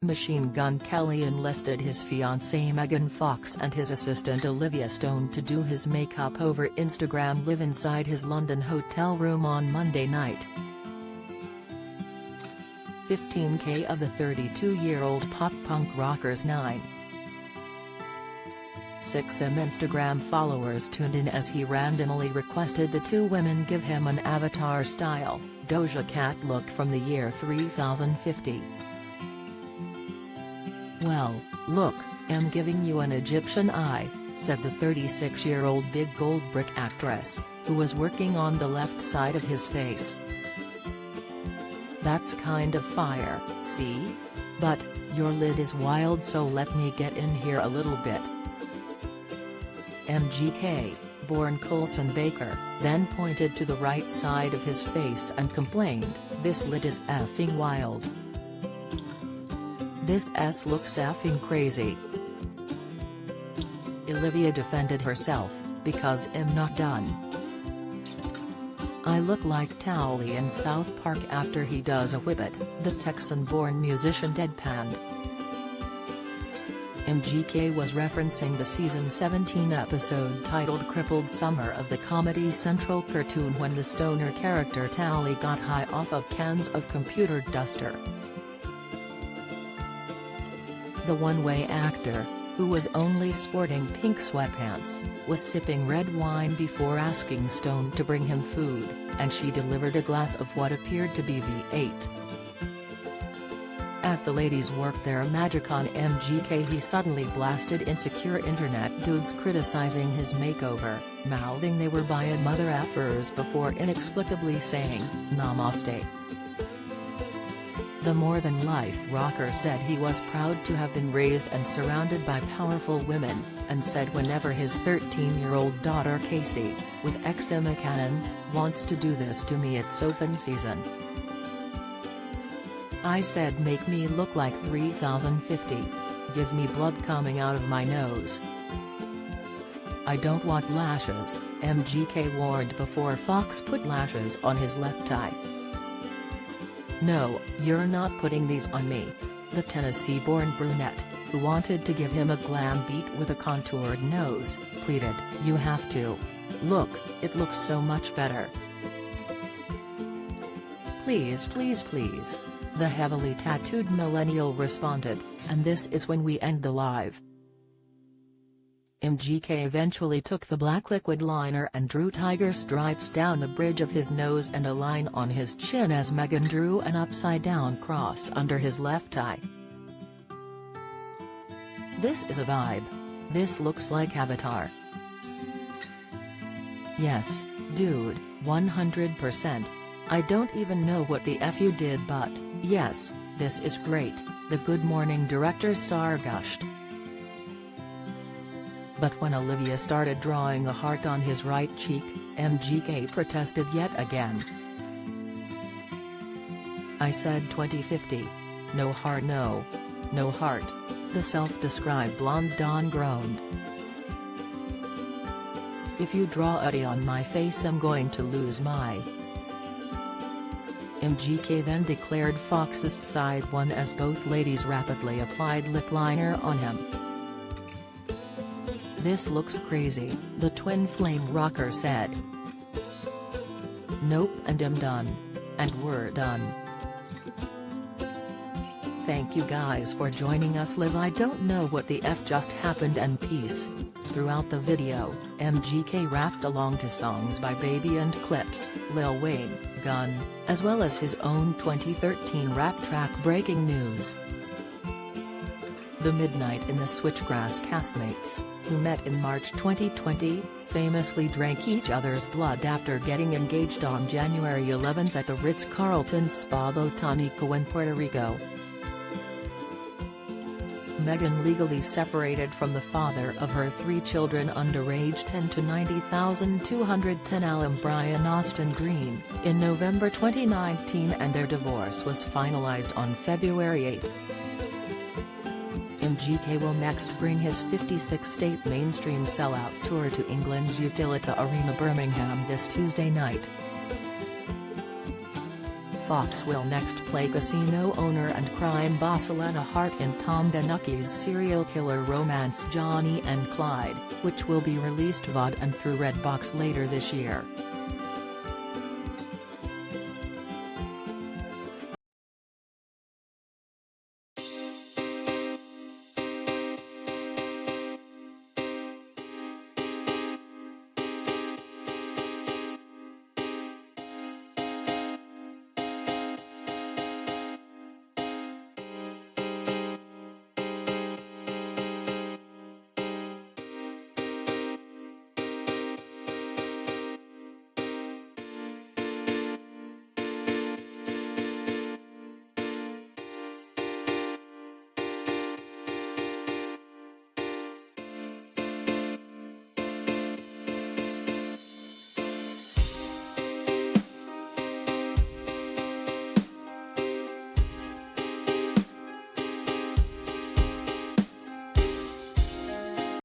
Machine Gun Kelly enlisted his fiancée Megan Fox and his assistant Olivia Stone to do his makeup over Instagram Live inside his London hotel room on Monday night. 15K of the 32-year-old pop-punk rocker's 9.6 million Instagram followers tuned in as he randomly requested the two women give him an avatar-style, Doja Cat look from the year 3050. "Well, look, I'm giving you an Egyptian eye," said the 36-year-old big gold brick actress, who was working on the left side of his face. "That's kind of fire, see? But, your lid is wild, so let me get in here a little bit." MGK, born Colson Baker, then pointed to the right side of his face and complained, "This lid is effing wild. This looks effing crazy." Olivia defended herself, "Because I'm not done. I look like Towley in South Park after he does a whippet," the Texan-born musician deadpanned. MGK was referencing the season 17 episode titled Crippled Summer of the Comedy Central cartoon when the stoner character Towley got high off of cans of computer duster. The one-way actor, who was only sporting pink sweatpants, was sipping red wine before asking Stone to bring him food, and she delivered a glass of what appeared to be V8. As the ladies worked their magic on MGK, he suddenly blasted insecure internet dudes criticizing his makeover, mouthing they were buying mother effers before inexplicably saying, "Namaste." The more-than-life rocker said he was proud to have been raised and surrounded by powerful women, and said whenever his 13-year-old daughter Casey, with eczema canon, wants to do this to me, it's open season. "I said make me look like 3050. Give me blood coming out of my nose. I don't want lashes," MGK warned before Fox put lashes on his left eye. "No, you're not putting these on me," the Tennessee-born brunette, who wanted to give him a glam beat with a contoured nose, pleaded, "You have to. Look, it looks so much better. Please, please, please," the heavily tattooed millennial responded, and this is when we end the live. MGK eventually took the black liquid liner and drew tiger stripes down the bridge of his nose and a line on his chin as Megan drew an upside-down cross under his left eye. "This is a vibe. This looks like Avatar." "Yes, dude, 100%. I don't even know what the F you did, but, yes, this is great," the Good Morning director star gushed. But when Olivia started drawing a heart on his right cheek, MGK protested yet again. "I said 2050. No heart, no. No heart," the self-described blonde Don groaned. "If you draw a D on my face, I'm going to lose my..." MGK then declared Fox's side won as both ladies rapidly applied lip liner on him. "This looks crazy," the twin flame rocker said. "Nope, and I'm done. And we're done. Thank you guys for joining us live. I don't know what the F just happened, and peace." Throughout the video, MGK rapped along to songs by Baby and Clips, Lil Wayne, Gun, as well as his own 2013 rap track Breaking News. The Midnight in the Switchgrass castmates, who met in March 2020, famously drank each other's blood after getting engaged on January 11 at the Ritz-Carlton Spa Botanico in Puerto Rico. Megan legally separated from the father of her 3 children under age 10 to 90,210 alum Brian Austin Green, in November 2019, and their divorce was finalized on February 8. MGK will next bring his 56-state mainstream sellout tour to England's Utilita Arena Birmingham this Tuesday night. Fox will next play casino owner and crime boss Elena Hart in Tom DeNucky's serial killer romance Johnny and Clyde, which will be released VOD and through Redbox later this year.